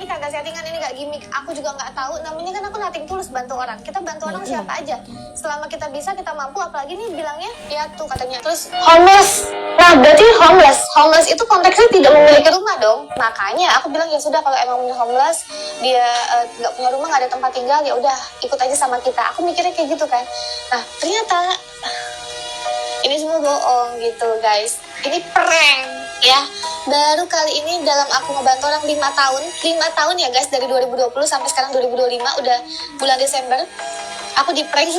ini kagak settingan, ini gak gimmick. Aku juga gak tahu, namanya kan aku nothing tulus bantu orang. Kita bantu orang siapa aja. Selama kita bisa, kita mampu, apalagi nih bilangnya, ya tuh katanya. Terus homeless. Nah berarti homeless itu konteksnya tidak memiliki rumah dong. Makanya aku bilang ya sudah, kalau emang punya homeless, dia gak punya rumah, gak ada tempat tinggal, ya udah ikut aja sama kita. Aku mikirnya kayak gitu kan. Nah ternyata ini semua bohong gitu guys. Ini prank ya. Baru kali ini dalam aku ngebantu orang 5 tahun ya guys, dari 2020 sampai sekarang 2025, udah bulan Desember. Aku di prank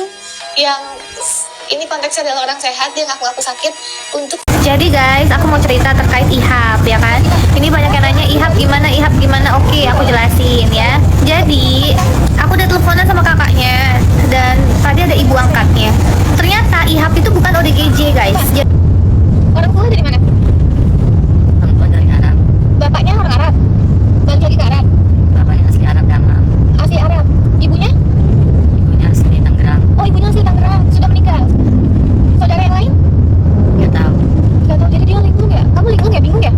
yang ini konteksnya adalah orang sehat, dia ngaku sakit untuk. Jadi guys, aku mau cerita terkait IHAP ya kan. Ini banyak yang nanya IHAP gimana. Oke, aku jelasin ya. Jadi, aku udah teleponan sama kakaknya dan tadi ada ibu angkatnya. Ternyata IHAP itu bukan ODGJ guys. Orang tua dari mana? Orang tua dari Arab. Bapaknya orang Arab. Balik lagi ke Arab. Bapaknya asli Arab Damam. Asli Arab. Ibunya? Ibunya asli Tangerang. Oh, ibunya asli Tangerang. Sudah meninggal. Saudara yang lain? Nggak tahu. Gak tahu. Jadi dia linglung ya? Kamu linglung ya? Bingung ya?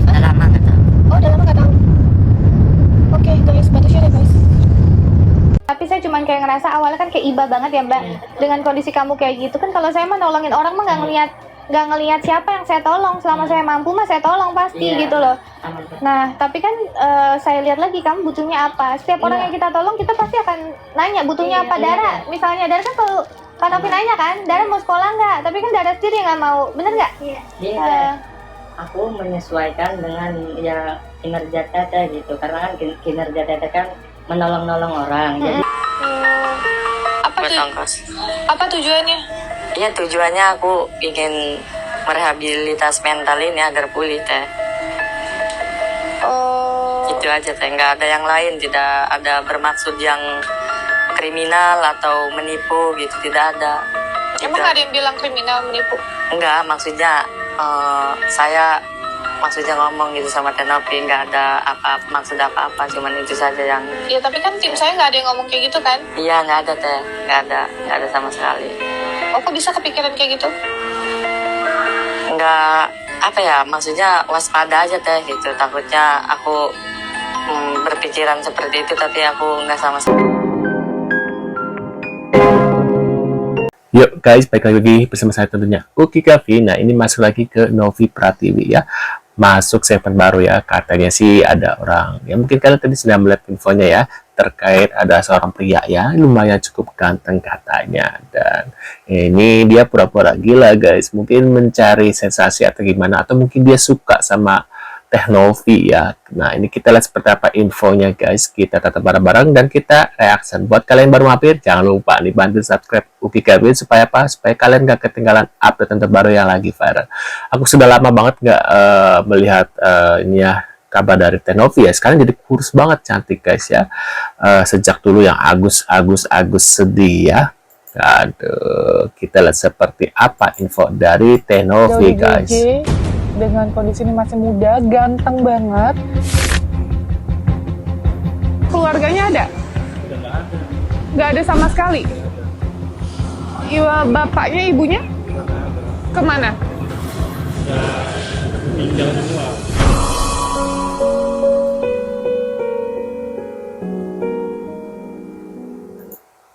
Udah lama nggak tahu. Oh, udah lama gak tahu. Oke, guys, bantu share ya guys. Tapi saya cuman kayak ngerasa awalnya kan kayak iba banget ya mbak. Dengan kondisi kamu kayak gitu kan, kalau saya mah nolongin orang mah nggak ngelihat siapa yang saya tolong. Selama saya mampu mah saya tolong pasti gitu loh. Nah tapi kan saya lihat lagi kamu butuhnya apa. Setiap orang yang kita tolong kita pasti akan nanya butuhnya apa. Dara misalnya, Dara kan kalau Kak Novi nanya kan, Dara mau sekolah nggak? Tapi kan Dara sendiri nggak mau, bener nggak? Iya. Aku menyesuaikan dengan ya kinerja Teteh gitu, karena kan kinerja Teteh kan menolong-nolong orang. Jadi Apa tujuannya? ya tujuannya aku ingin merehabilitas mental ini agar pulih Teh. Oh. Itu aja Teh, nggak ada yang lain, tidak ada bermaksud yang kriminal atau menipu gitu, tidak ada. Emang ada yang bilang kriminal menipu? Enggak, maksudnya saya ngomong gitu sama Teh Novi, nggak ada maksud apa-apa, cuman itu saja yang. Ya tapi kan tim saya nggak ada yang ngomong kayak gitu kan? Iya, nggak ada Teh, nggak ada sama sekali. Oh, kok bisa kepikiran kayak gitu? Nggak, apa ya, maksudnya waspada aja Teh gitu, takutnya aku berpikiran seperti itu tapi aku nggak sama sekali. Yuk guys, balik lagi bersama saya tentunya Uki Kavi. Nah ini masuk lagi ke Novi Pratiwi ya. Masuk segmen baru ya. Katanya sih ada orang, ya mungkin kalian tadi sudah melihat infonya ya, terkait ada seorang pria ya, lumayan cukup ganteng katanya. Dan ini dia pura-pura gila guys. Mungkin mencari sensasi atau gimana, atau mungkin dia suka sama Teh Novi ya. Nah ini kita lihat seperti apa infonya guys. Kita tetap bareng-bareng dan kita reaction. Buat kalian baru mampir, jangan lupa nih bantu subscribe Uki Kavi supaya apa? Supaya kalian gak ketinggalan update terbaru yang lagi viral. Aku sudah lama banget gak melihat ini ya, kabar dari Teh Novi ya. Sekarang jadi kurus banget, cantik guys ya. Sejak dulu yang agus sedih ya. Aduh, kita lihat seperti apa info dari Teh Novi guys. Dengan kondisi ini masih muda, ganteng banget. Keluarganya ada? Nggak ada sama sekali. Iya, bapaknya, ibunya kemana? Tinggal semua.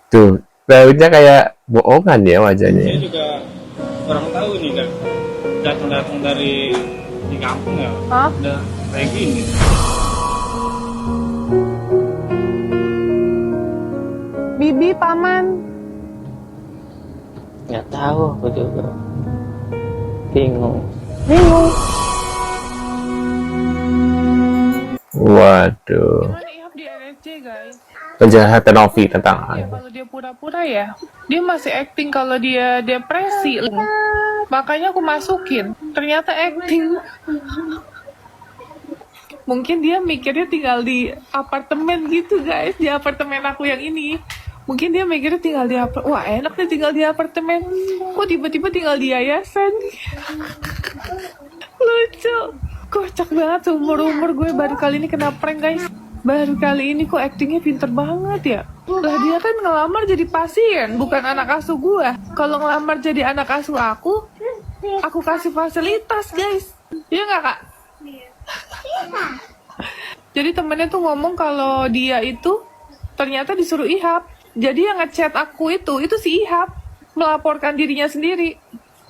Tuh, rambutnya kayak bohongan ya wajahnya. Saya juga kurang tahu nih kan, datang dari di kampung ya, udah kayak gini. Bibi, paman? Nggak tahu, aku juga bingung. Waduh. Cuman IHAP di RSC guys. Penjelasan Teh Novi tentang Ya, kalau dia pura-pura ya, dia masih acting kalau dia depresi. Makanya aku masukin, ternyata acting. Mungkin dia mikirnya tinggal di apartemen gitu guys, di apartemen aku yang ini. Mungkin dia mikirnya tinggal di apartemen, wah enak nih tinggal di apartemen. Kok tiba-tiba tinggal di yayasan? Lucu, kocak banget. Seumur-umur gue baru kali ini kena prank guys. Baru kali ini kok actingnya pinter banget ya. Lah dia kan ngelamar jadi pasien, bukan anak asuh gue. Kalau ngelamar jadi anak asuh aku kasih fasilitas guys. Iya nggak kak? Jadi temennya tuh ngomong kalau dia itu ternyata disuruh Ihap. Jadi yang ngechat aku itu si Ihap melaporkan dirinya sendiri.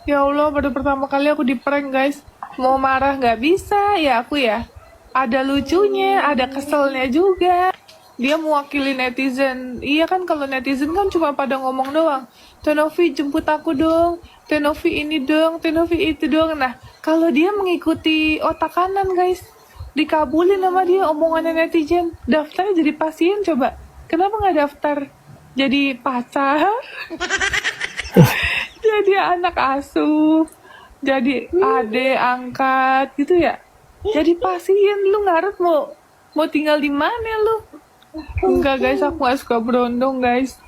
Ya Allah, pada pertama kali aku di prank guys. Mau marah nggak bisa ya aku ya. Ada lucunya, ada keselnya juga. Dia mewakili netizen. Iya kan, kalau netizen kan cuma pada ngomong doang. Tenovi jemput aku dong. Tenovi ini dong. Tenovi itu dong. Nah, kalau dia mengikuti otak kanan guys. Dikabulin sama dia omongannya netizen. Daftarnya jadi pasien coba. Kenapa nggak daftar jadi pacar? Jadi anak asuh. Jadi ade angkat gitu ya. Jadi pasien, lu ngarep mau tinggal di mana lu? Enggak guys, aku gak suka berondong guys.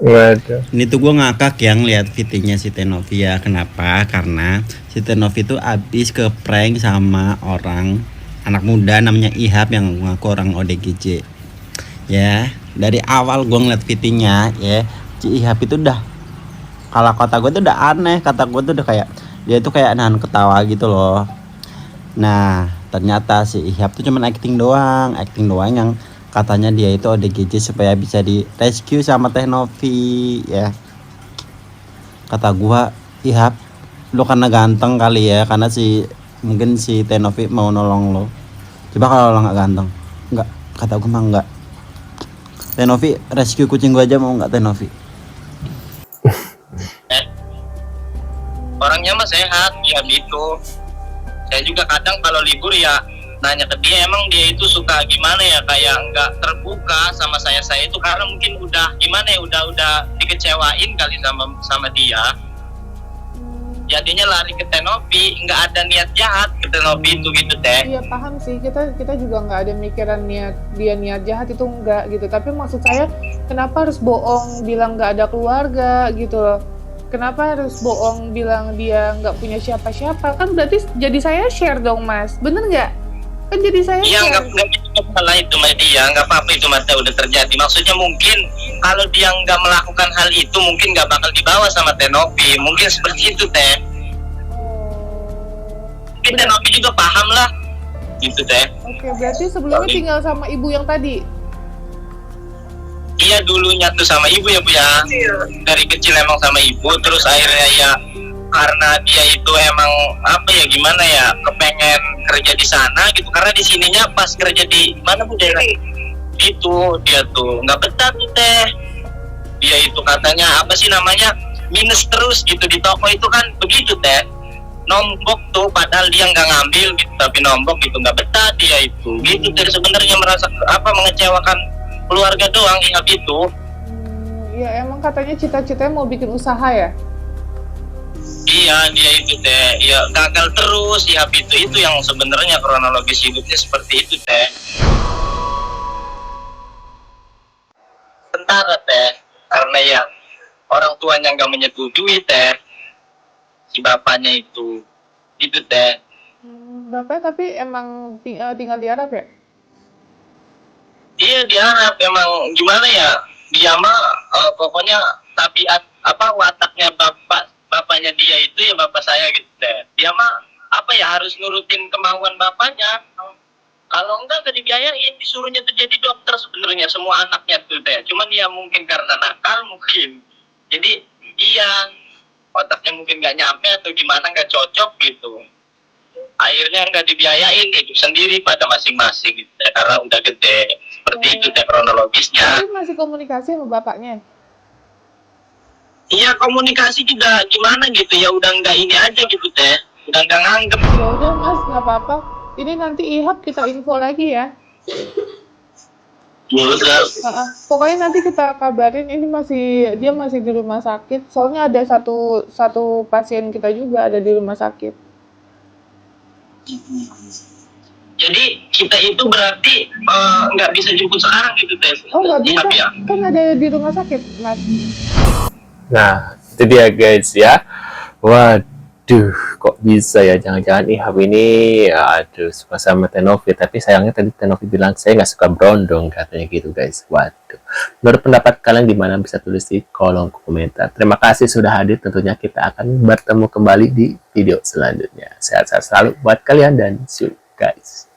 Waduh. Ini tuh gue ngakak yang lihat VT-nya si Tenovi ya. Kenapa? Karena si Tenovi tuh abis ke prank sama orang anak muda namanya Ihap yang ngaku orang ODGJ. Ya, dari awal gue ngeliat VT-nya ya, si Ihap itu udah, kalau kata gue tuh udah aneh, kata gue tuh udah kayak dia tuh kayak nahan ketawa gitu loh. Nah, ternyata si Ihap tuh cuman acting doang yang katanya dia itu ODGJ supaya bisa di rescue sama Tenovi ya. Kata gua, Ihap, lu karena ganteng kali ya, karena mungkin si Tenovi mau nolong lo. Coba kalau lo nggak ganteng, nggak, kata gua mah nggak. Tenovi rescue kucing gua aja mau nggak Tenovi? Orangnya mah sehat ya gitu. Saya juga kadang kalau libur ya nanya ke dia, emang dia itu suka gimana ya, kayak nggak terbuka sama saya itu karena mungkin udah gimana ya, udah dikecewain kali sama dia. Jadinya lari ke Tenovi, nggak ada niat jahat ke Tenovi itu gitu teh. Iya paham sih, kita juga nggak ada mikiran niat jahat itu enggak gitu. Tapi maksud saya, kenapa harus bohong bilang nggak ada keluarga gitu loh? Kenapa harus bohong bilang dia nggak punya siapa-siapa? Kan berarti jadi saya share dong mas, bener nggak? Kan jadi saya Iya, share. nggak masalah itu sama dia, nggak apa-apa itu mas, udah terjadi. Maksudnya mungkin kalau dia nggak melakukan hal itu mungkin nggak bakal dibawa sama Tenovi, mungkin seperti itu teh. Mungkin Tenovi juga paham lah, gitu teh. Oke, berarti sebelumnya tinggal sama ibu yang tadi. Iya, dulunya tuh sama ibu ya Bu ya. Dari kecil emang sama ibu, terus akhirnya ya karena dia itu emang apa ya, gimana ya, kepengen kerja di sana gitu, karena di sininya pas kerja di mana Bu daerah itu, dia tuh nggak betah tuh teh. Dia itu katanya apa sih namanya, minus terus gitu di toko itu kan begitu teh, nombok tuh, padahal dia nggak ngambil gitu tapi nombok gitu, nggak betah dia itu gitu. Jadi sebenarnya merasa apa, mengecewakan keluarga doang ya gitu. Ya emang katanya cita-citanya mau bikin usaha ya? Iya, dia itu teh, ya gagal terus ya itu yang sebenarnya kronologis hidupnya seperti itu teh. Sementara teh, karena ya orang tuanya nggak menyetujui teh, si bapaknya itu teh. Bapaknya tapi emang tinggal di Arab ya? Iya, di Arab emang gimana ya, dia mah pokoknya tabiat apa, wataknya bapaknya dia itu ya bapak saya gitu teh. Dia mah apa ya, harus nurutin kemauan bapaknya. Kalau enggak gak dibiayain, disuruhnya tuh jadi dokter sebenarnya semua anaknya tuh teh. Cuman ya mungkin karena nakal mungkin. Jadi dia otaknya mungkin nggak nyampe atau gimana, nggak cocok gitu. Akhirnya nggak dibiayain, hidup sendiri pada masing-masing gitu teh, karena udah gede. Seperti itu teh kronologisnya. Tapi masih komunikasi sama bapaknya? Iya, komunikasi juga gimana gitu ya, udah nggak ini aja gitu teh, udah nggak nganggep. Ya udah mas, nggak apa-apa. Ini nanti Ihap kita info lagi ya. Pokoknya nanti kita kabarin. Ini dia masih di rumah sakit. Soalnya ada satu pasien kita juga ada di rumah sakit. Jadi kita itu berarti nggak bisa jemput sekarang gitu teh. Oh nggak bisa, Ya. kan ada di rumah sakit mas. Nah, itu dia guys ya. Waduh, kok bisa ya? Jangan-jangan Ihap ini, aduh, suka sama Tenovi. Tapi sayangnya tadi Tenovi bilang, saya nggak suka berondong, katanya gitu guys. Waduh. Menurut pendapat kalian gimana? Bisa tulis di kolom komentar. Terima kasih sudah hadir. Tentunya kita akan bertemu kembali di video selanjutnya. Sehat-sehat selalu buat kalian dan see you guys.